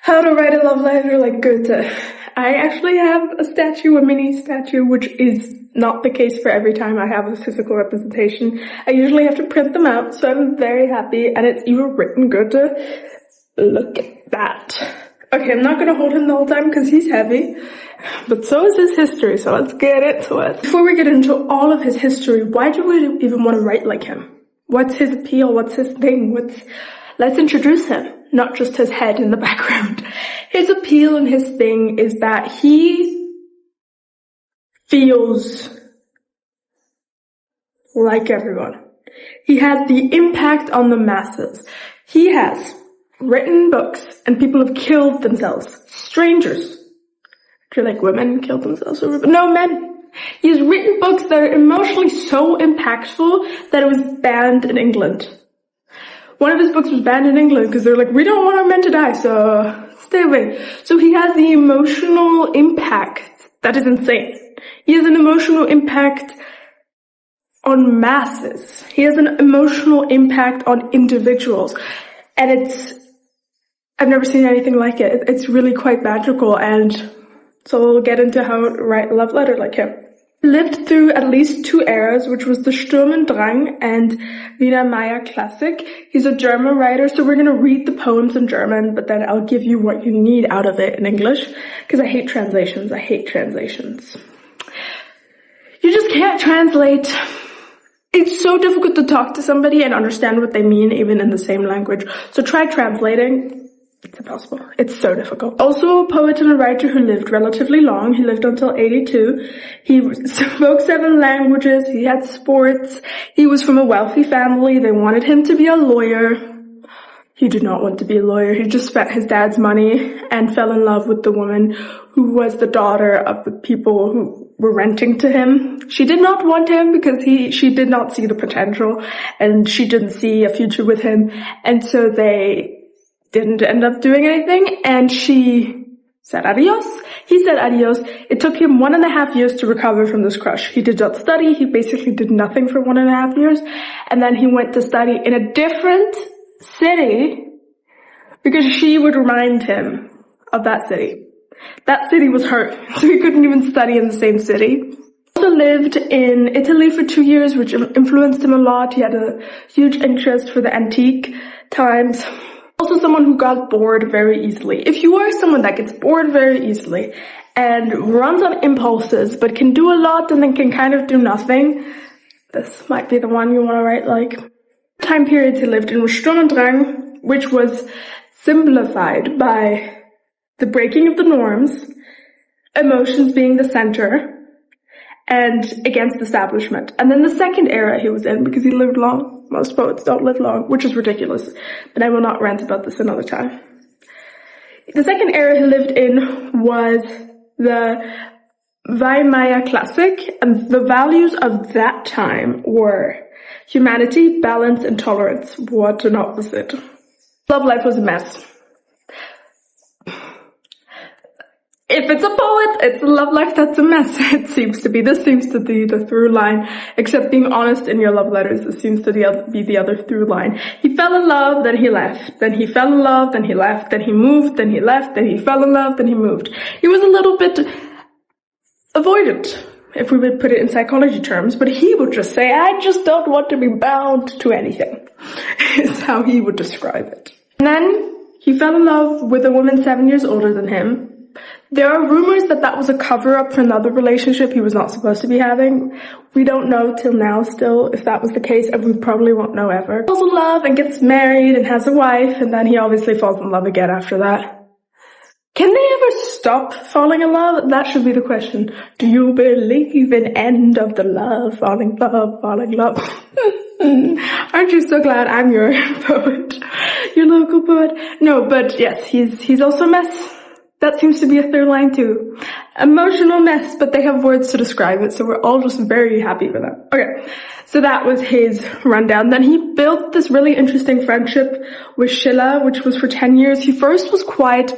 How to write a love letter like Goethe. I actually have a statue, a mini statue, which is not the case for every time I have a physical representation. I usually have to print them out, so I'm very happy, and it's even written Goethe. Look at that. Okay, I'm not gonna hold him the whole time because he's heavy, but so is his history, so let's get into it. Before we get into all of his history, why do we even want to write like him? What's his appeal? What's his thing? Let's introduce him, not just his head in the background. His appeal and his thing is that he feels like everyone. He has the impact on the masses. He has written books and people have killed themselves. Strangers. Do you like women killed themselves? No, men. He has written books that are emotionally so impactful that it was banned in England. One of his books was banned in England because they're like, we don't want our men to die, so stay away. So he has the emotional impact that is insane. He has an emotional impact on masses. He has an emotional impact on individuals. And I've never seen anything like it. It's really quite magical, and so we'll get into how to write a love letter like him. He lived through at least two eras, which was the Sturm und Drang and Wiener Maya Classic. He's a German writer, so we're gonna read the poems in German, but then I'll give you what you need out of it in English, because I hate translations. I hate translations. You just can't translate. It's so difficult to talk to somebody and understand what they mean, even in the same language. So try translating. It's impossible. It's so difficult. Also a poet and a writer who lived relatively long. He lived until 82. He spoke 7 languages. He had sports. He was from a wealthy family. They wanted him to be a lawyer. He did not want to be a lawyer. He just spent his dad's money and fell in love with the woman who was the daughter of the people who were renting to him. She did not want him because she did not see the potential, and she didn't see a future with him. And so they didn't end up doing anything, and she said adios. He said adios. It took him 1.5 years to recover from this crush. He did not study. He basically did nothing for 1.5 years. And then he went to study in a different city because she would remind him of that city. That city was hurt, so he couldn't even study in the same city. He also lived in Italy for 2 years, which influenced him a lot. He had a huge interest for the antique times. Also someone who got bored very easily. If you are someone that gets bored very easily and runs on impulses but can do a lot and then can kind of do nothing, this might be the one you want to write like. The time period he lived in was Sturm und Drang, which was simplified by the breaking of the norms, emotions being the center, and against establishment. And then the second era he was in, because he lived long. Most poets don't live long, which is ridiculous, but I will not rant about this another time. The second era he lived in was the Weimar Classic, and the values of that time were humanity, balance, and tolerance. What an opposite. Love life was a mess. If it's a poet, it's a love life that's a mess. This seems to be the through line. Except being honest in your love letters, this seems to be the other through line. He fell in love, then he left. Then he fell in love, then he left. Then he moved, then he left. Then he fell in love, then he moved. He was a little bit avoidant, if we would put it in psychology terms, but he would just say, I just don't want to be bound to anything, is how he would describe it. And then he fell in love with a woman 7 years older than him. There are rumors that that was a cover-up for another relationship he was not supposed to be having. We don't know till now still if that was the case, and we probably won't know ever. He falls in love and gets married and has a wife, and then he obviously falls in love again after that. Can they ever stop falling in love? That should be the question. Do you believe in end of the love, falling love, falling love? Aren't you so glad I'm your poet? Your local poet? No, but yes, he's also a mess. That seems to be a third line too. Emotional mess, but they have words to describe it, so we're all just very happy for that. Okay, so that was his rundown. Then he built this really interesting friendship with Schiller, which was for 10 years. He first was quite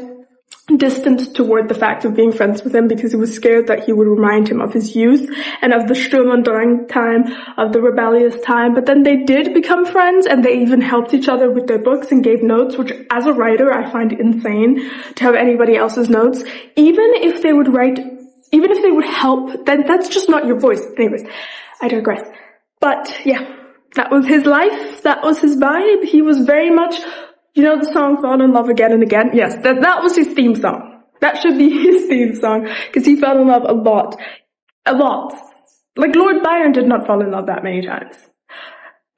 distant toward the fact of being friends with him because he was scared that he would remind him of his youth and of the Sturm und Drang time, of the rebellious time. But then they did become friends, and they even helped each other with their books and gave notes, which as a writer I find insane to have anybody else's notes. Even if they would help, then that's just not your voice. Anyways, I digress. But yeah, that was his life. That was his vibe. He was very much, you know the song Fall in Love Again and Again? Yes, that was his theme song. That should be his theme song, because he fell in love a lot. A lot. Like Lord Byron did not fall in love that many times.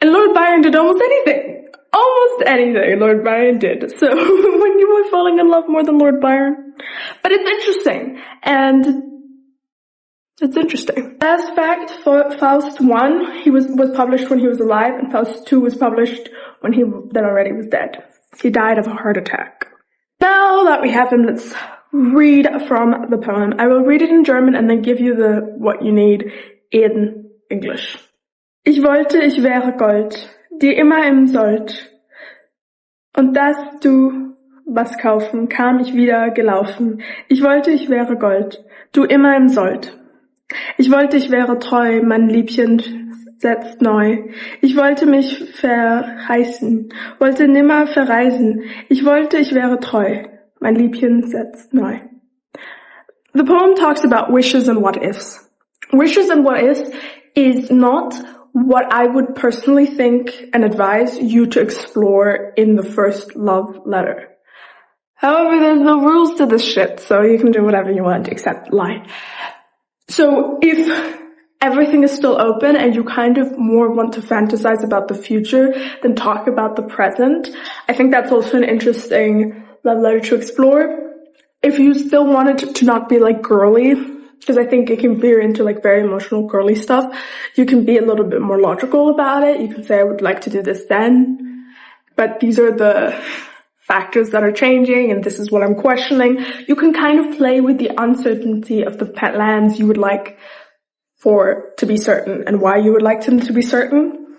And Lord Byron did almost anything. Almost anything Lord Byron did. So, when you were falling in love more than Lord Byron? But it's interesting. And it's interesting. Last fact, Faust 1, he was published when he was alive, and Faust 2 was published when he then already was dead. He died of a heart attack. Now that we have him, let's read from the poem. I will read it in German and then give you what you need in English. Ich wollte, ich wäre Gold, dir immer im Sold. Und dass du was kaufen, kam ich wieder gelaufen. Ich wollte, ich wäre Gold, du immer im Sold. Ich wollte, ich wäre treu, mein Liebchen setzt neu. Ich wollte mich verheißen, wollte nimmer verreisen. Ich wollte, ich wäre treu, mein Liebchen setzt neu. The poem talks about wishes and what ifs. Wishes and what ifs is not what I would personally think and advise you to explore in the first love letter. However, there's no rules to this shit, so you can do whatever you want except lie. So if everything is still open and you kind of more want to fantasize about the future than talk about the present, I think that's also an interesting love letter to explore. If you still want it to not be like girly, because I think it can veer into like very emotional girly stuff, you can be a little bit more logical about it. You can say, I would like to do this then, but these are the factors that are changing and this is what I'm questioning. You can kind of play with the uncertainty of the plans you would like for to be certain and why you would like them to be certain.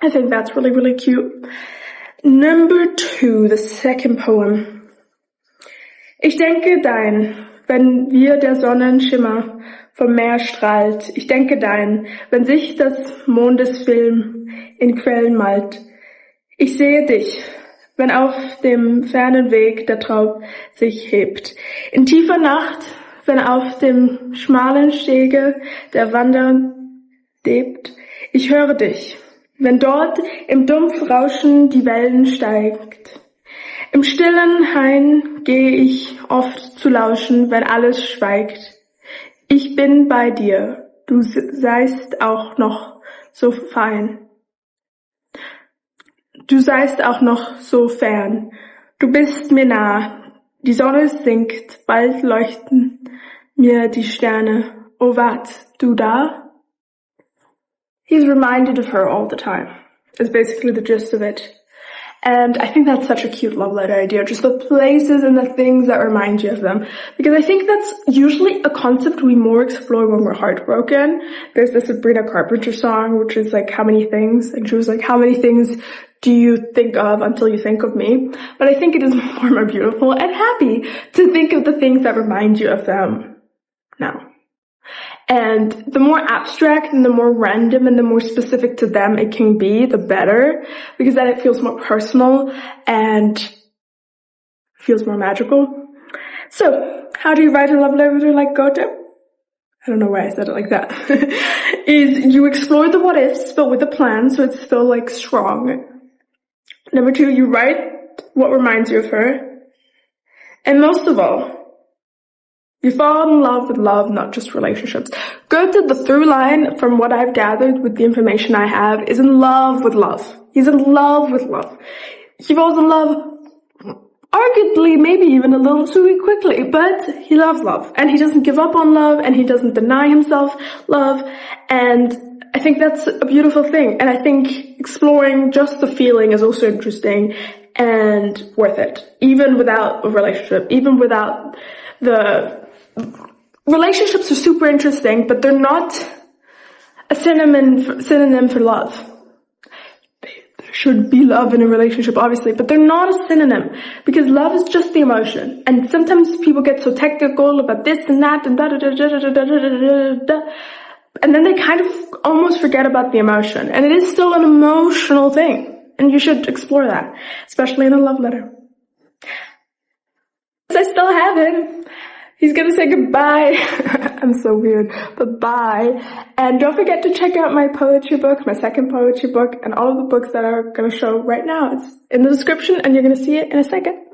I think that's really, really cute. Number 2, the second poem. Ich denke dein, wenn wir der Sonnenschimmer vom Meer strahlt. Ich denke dein, wenn sich des Mondes Film in Quellen malt. Ich sehe dich, wenn auf dem fernen Weg der Traub sich hebt. In tiefer Nacht, wenn auf dem schmalen Stege der Wanderer lebt. Ich höre dich, wenn dort im Dumpfrauschen die Wellen steigt. Im stillen Hain gehe ich oft zu lauschen, wenn alles schweigt. Ich bin bei dir, du seist auch noch so fein. Du seist auch noch so fern. Du bist mir nah. Die Sonne sinkt, bald leuchten mir die Sterne. Oh, wart, du da? He's reminded of her all the time. Is basically the gist of it. And I think that's such a cute love letter idea, just the places and the things that remind you of them. Because I think that's usually a concept we more explore when we're heartbroken. There's this Sabrina Carpenter song, which is like, how many things? And she was like, how many things do you think of until you think of me? But I think it is far more beautiful and happy to think of the things that remind you of them now. And the more abstract and the more random and the more specific to them it can be, the better, because then it feels more personal and feels more magical. So, how do you write a love letter like Goethe? I don't know why I said it like that. Is you explore the what ifs, but with a plan, so it's still like strong. Number 2, you write what reminds you of her. And most of all, you fall in love with love, not just relationships. Goethe, the through line from what I've gathered with the information I have, is in love with love. He's in love with love. He falls in love, arguably, maybe even a little too quickly, but he loves love. And he doesn't give up on love, and he doesn't deny himself love. And I think that's a beautiful thing. And I think exploring just the feeling is also interesting and worth it. Even without a relationship, even without the relationships are super interesting, but they're not a synonym for love. should be love in a relationship, obviously, but they're not a synonym, because love is just the emotion. And sometimes people get so technical about this and that and and then they kind of almost forget about the emotion. And it is still an emotional thing. And you should explore that, especially in a love letter. I still have him. He's gonna say goodbye. I'm so weird, but bye. And don't forget to check out my poetry book, my second poetry book, and all of the books that are gonna show right now. It's in the description and you're gonna see it in a second.